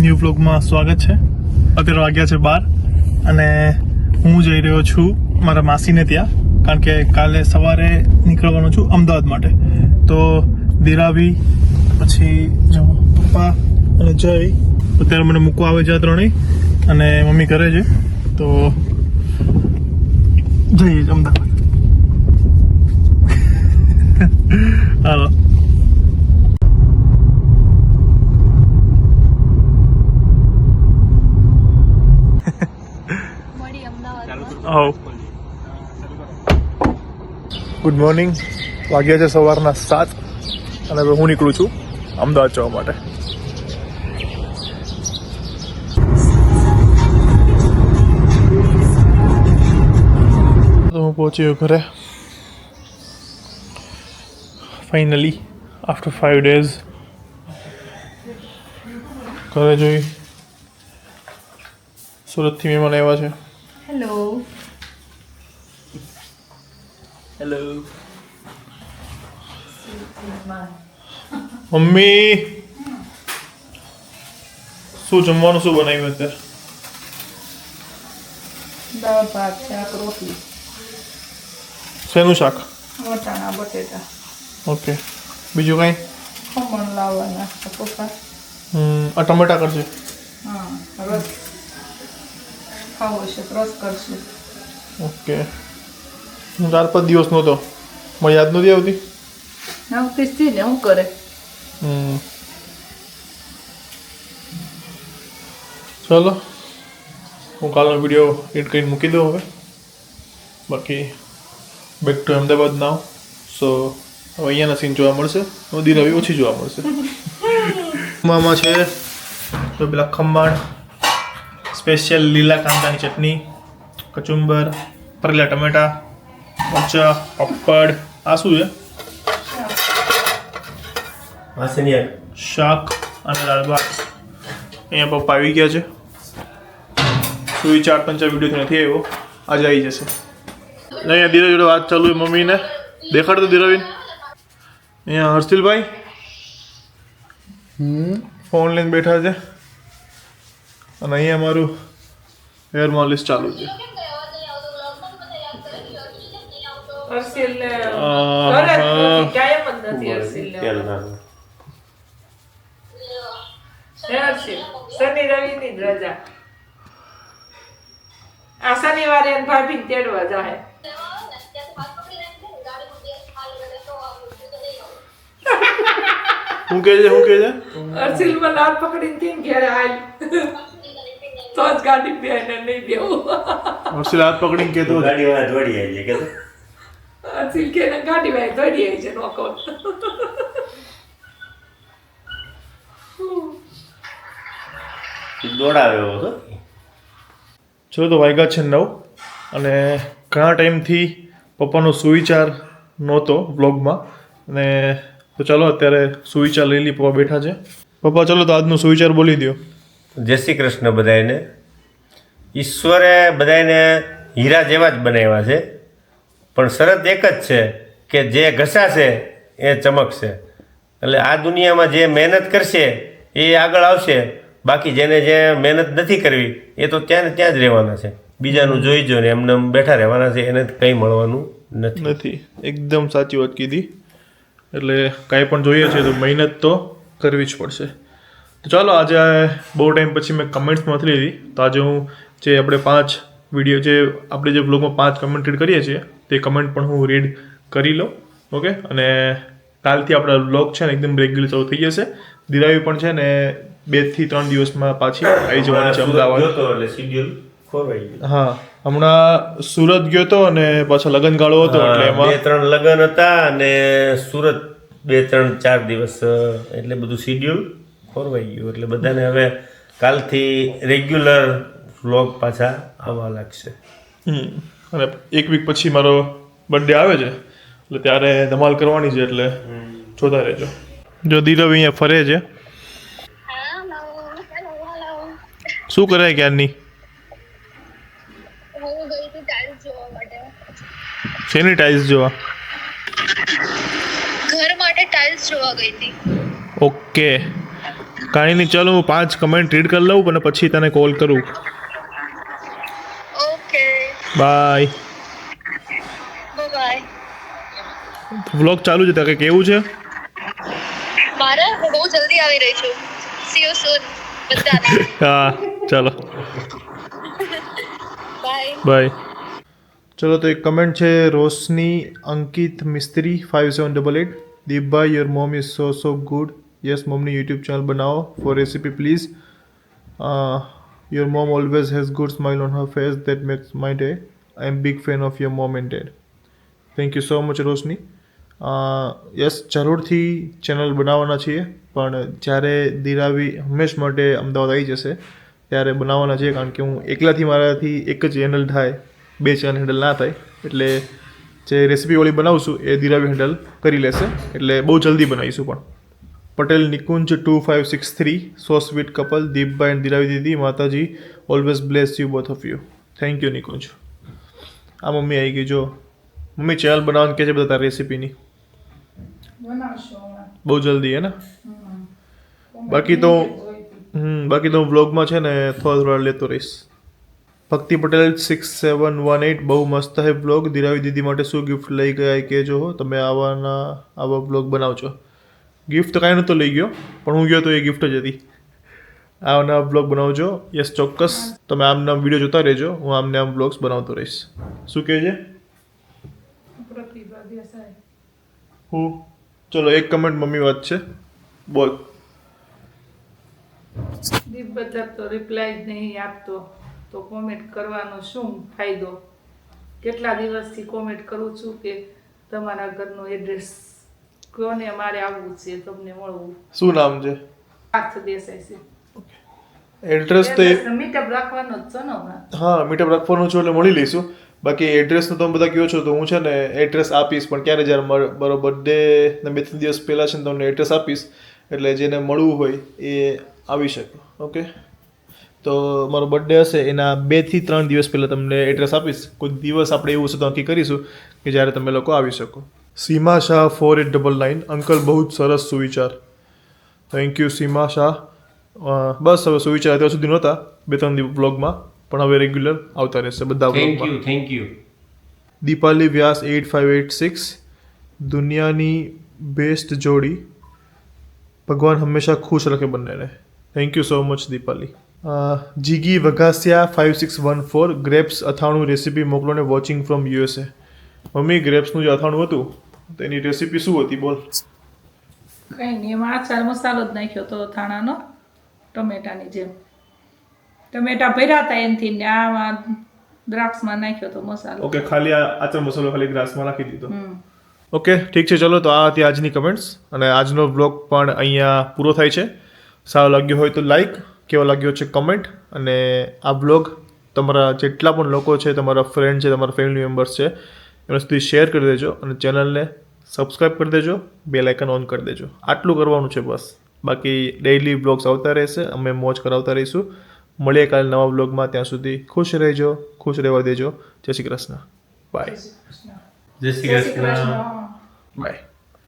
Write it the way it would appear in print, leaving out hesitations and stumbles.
New વ્લોગમાં સ્વાગત છે. અત્યારે વાગ્યા છે 12 અને હું જઈ રહ્યો છું મારા માસીને ત્યાં, કારણ કે કાલે સવારે નીકળવાનો છું અમદાવાદ માટે. તો દિરાવી પછી જો પપ્પા અને જય અત્યારે મને મૂકવા આવે છે આ ત્રણેય, અને મમ્મી ઘરે છે. તો જઈએ અમદાવાદ. હાલો. Good morning. વાગ્યા છે સવારના 7 અને હવે હું નીકળું છું અમદાવાદ જવા માટે. તો હું પહોંચી ગયો ઘરે ફાઇનલી આફ્ટર 5 days. ઘરે જોઈ સુરતથી મહેમાન આવ્યા છે. હેલો. હેલો મમ્મી, શું જમવાનું શું બનાવ્યું અત્યારે? દાળ ભાત શાક રોટલી શેનું શાક? વટાણા બટેટા. ઓકે, બીજું કાંઈ? ખમણ લાવવાના પપ્પા. આ ટમેટા કરશે. હા, રસ ખાવો છે તો રસ કરશું. ઓકે, હું 4-5 દિવસ નહોતો, મને યાદ નથી આવતી. આવતી ને શું કરે? ચાલો હું કાલનો વિડીયો એડિટ કરીને મૂકી દઉં હવે. બાકી બેક ટુ અમદાવાદ નાવ. સો હવે અહીંયાના સીન જોવા મળશે, નદી રવિ ઓછી જોવા મળશે. મામા છે તો પેલા ખંભાણ સ્પેશિયલ લીલા કાંદાની ચટણી, કચુંબર, પરેલા ટમેટા, મરચા, પાપડ. આ શું છે? શાક અને દાળ ભાત. અહીંયા પપ્પા આવી ગયા છે. સુઈ 4-5 વિડીયો નથી આવ્યો, આજે આવી જશે. અહીંયા ધીરે જોડે વાત ચાલુ હોય મમ્મીને. દેખાડતો ધીરાવીને. અહીંયા હર્ષિલભાઈ ફોન લઈને બેઠા છે, અને અહીંયા મારું હેર મોલિશ ચાલુ છે. શનિ રવિ ની રજા. આ શનિવારે ભાભી તેડવા જાય. શું કહે છે? અર્શિલ માં લાલ પકડીને તીન ઘેરે આલ તો જ ગાડી બેને નહીં બેવું. હર્ષિલ હાથ પકડીને કહેતો ગાડી વાળા દોડી આવી કે અર્શિલ કે ગાડી વાય દોડી આવી છે નોકો. દોડાવ્યો હતો. ચલો તો વાગ્યા છે 9 અને ઘણા ટાઈમથી પપ્પાનો સુવિચાર નહોતો વ્લોગમાં, અને તો ચાલો અત્યારે સુવિચાર લઈ લી. પપ્પા બેઠા છે. પપ્પા ચલો તો આજનો સુવિચાર બોલી દો. જય શ્રી કૃષ્ણ બધાને. ઈશ્વરે બધાને હીરા જેવા જ બનાવ્યા છે, પણ શરત એક જ છે કે જે ઘસાશે એ ચમકશે. એટલે આ દુનિયામાં જે મહેનત કરશે એ આગળ આવશે, બાકી જેને જે મહેનત નથી કરવી એ તો ત્યાં ને ત્યાં જ રહેવાના છે. બીજાનું જોઈ જો ને એમને બેઠા રહેવાના છે, એને કંઈ મળવાનું નથી. એકદમ સાચી વાત કીધી. એટલે કાંઈ પણ જોઈએ છે તો મહેનત તો કરવી જ પડશે. તો ચાલો, આજે બહુ ટાઈમ પછી મેં કમેન્ટ્સ નથી લીધી, તો આજે હું જે આપણે 5 વિડીયો જે આપણે જે બ્લોગમાં 5 કમેન્ટ રીડ કરીએ છીએ તે કમેન્ટ પણ હું રીડ કરી લઉં. ઓકે, અને કાલથી આપણા બ્લોગ છે ને એકદમ રેગ્યુલર ચાલુ થઈ જશે. દિરાવી પણ છે ને 2 થી 3 દિવસમાં પાછી આવી જવાની છે અમદાવાદ. હા, હમણાં સુરત ગયો હતો અને પાછા લગ્ન ગાળો હતો, એટલે એમાં 2-3 લગ્ન હતા અને સુરત 2-3-4 દિવસ, એટલે બધું શિડ્યુલ ખોરવાઈ ગયું. એટલે બધાને હવે કાલથી રેગ્યુલર વ્લોગ પાછા આવવા લાગશે. અને 1 વીક પછી મારો બર્થડે આવે છે, એટલે ત્યારે ધમાલ કરવાની છે, એટલે જોતા રહેજો. જો દિરવ અહીંયા ફરે છે. શું કરે ક્યારની? શેની ટાઇલ્સ જોવા? ઘર માટે ટાઇલ્સ જોવા ગઈ હતી. ઓકે, કાંઈ નહીં, ચાલો હું 5 કમેન્ટ રીડ કરી લઉં અને પછી તને કોલ કરું. Okay bye. બાય. વ્લોગ ચાલુ છે, તારે કેવું છે? મારે હું બહુ જલ્દી આવી રહી છું. સી યુ સૂન બધાને. હા ચાલો બાય. બાય. ચલો તો એક કમેન્ટ છે Roshni Ankit Mistry 5788. Deepbhai your mom is so good. Yes મમ્મની યુટ્યુબ ચેનલ બનાવો for recipe please. Your mom always has good smile on her face that makes my day. I am big fan of your mom and dad. Thank you so much Roshni. Yes જરૂરથી channel બનાવવાના છીએ, પણ જ્યારે દિરાવી હંમેશ માટે અમદાવાદ આવી જશે ત્યારે બનાવવાના છે, કારણ કે હું એકલાથી મારાથી એક જ ચેનલ થાય, 2 ચેનલ હેન્ડલ ના થાય. એટલે જે રેસિપીવાળી બનાવશું એ દિરાવી હેન્ડલ કરી લેશે, એટલે બહુ જલ્દી બનાવીશું. પણ Patel Nikunj 2563 so sweet couple Deepbhai and Diravi didi. Mataji always bless you both of you. Thank you Nikunj. આ મમ્મી આવી ગઈ જો. મમ્મી ચેનલ બનાવવાનું કહે છે બધા તારી રેસિપીની, બનાવશો હમણાં. બહુ જલ્દી હે ને? હમ. બાકી તો બાકી તો હું વ્લોગમાં છે ને થોડા લેતો રહીશ. ભક્તિ પટેલ 6718 બહુ મસ્ત હે વ્લોગ. દિરાવી દીદી માટે શું ગિફ્ટ લઈ ગયા એ કહેજો. તમે આવા વ્લોગ બનાવજો. ગિફ્ટ તો કાંઈ નહોતો લઈ ગયો, પણ હું ગયો તો એ ગિફ્ટ જ હતી. આવા વ્લોગ બનાવજો. યસ ચોક્કસ તમે આમના વિડીયો જોતા રહેજો, હું આમને આમ વ્લોગ્સ બનાવતો રહીશ. શું કહે છે? પ્રતિભા દેસાઈ. હું ચલો એક કમેન્ટ મમ્મી વાત છે, બોલ. દીપ બદલ તો રિપ્લાય જ નહીં આપતો તો કોમેન્ટ કરવાનો શું ફાયદો? કેટલા દિવસથી કોમેન્ટ કરું છું કે તમારા ઘરનું એડ્રેસ કહો ને, અમારે આવવું છે, તમને મળવું. શું નામ છે? પાર્થ દેસાઈ છે. એડ્રેસ તો મીટઅપ રાખવાનો જ છે ને હમણાં. હા મીટઅપ રાખવાનું છું એટલે મળી લઈશું. બાકી એડ્રેસનું તમે બધા કહો છો તો હું છે ને એડ્રેસ આપીશ, પણ ક્યારે જ્યારે મારો બર્થડે ને 2-3 દિવસ પહેલાં છે ને તમને એડ્રેસ આપીશ, એટલે જેને મળવું હોય એ આવી શકે. ઓકે, તો મારો બર્થડે હશે એના 2 થી 3 દિવસ પહેલાં તમને એડ્રેસ આપીશ. કોઈ દિવસ આપણે એવું છે તો નક્કી કરીશું કે જ્યારે તમે લોકો આવી શકો. સીમા શાહ 4899 અંકલ બહુ જ સરસ સુવિચાર. થેન્ક યુ સીમા શાહ. બસ હવે સુવિચાર અત્યાર સુધી નહોતા 2-3 દિવસ બ્લોગમાં, પણ હવે રેગ્યુલર આવતા રહેશે બધા બ્લોગમાં. Thank you. દીપાલી વ્યાસ 8586 દુનિયાની બેસ્ટ જોડી. ભગવાન હંમેશા ખુશ રાખે બંનેને. Thank you so much Dipali. Jigi Vaghasiya 5614 grapes અથાણું રેસીપી મોકલો ને, વોચિંગ ફ્રોમ USA. મમ્મી ગ્રેપ્સનું જે અથાણું હતું તો એની રેસીપી શું હતી બોલ? કંઈ નહીં, એમાં આચાર મસાલો જ નાખ્યો તો થાણાનો, ટમેટાની જેમ. ટમેટા ભર્યા હતા એનથી ને આમાં દ્રાક્ષમાં નાખ્યો તો મસાલો. ઓકે, ખાલી આ આચર મસાલો ખાલી ગ્લાસમાં નાખી દીધો. હમ. ઓકે ઠીક છે, ચલો તો આ હતી આજની કમેન્ટ્સ અને આજનો બ્લોગ પણ અહીંયા પૂરો થાય છે. સારો લાગ્યો હોય તો લાઈક, કેવો લાગ્યો છે કમેન્ટ, અને આ બ્લોગ તમારા જેટલા પણ લોકો છે, તમારા ફ્રેન્ડ છે, તમારા ફેમિલી મેમ્બર્સ છે, એના સુધી શેર કરી દેજો અને ચેનલને સબસ્ક્રાઈબ કરી દેજો, બેલ આઇકન ઓન કરી દેજો. આટલું કરવાનું છે બસ. બાકી ડેઇલી બ્લોગ્સ આવતા રહેશે, અમે મોજ કરાવતા રહીશું. મળીએ કાલે નવા બ્લોગમાં. ત્યાં સુધી ખુશ રહેજો, ખુશ રહેવા દેજો. જય શ્રી કૃષ્ણ. બાય. જય શ્રી કૃષ્ણ. બાય.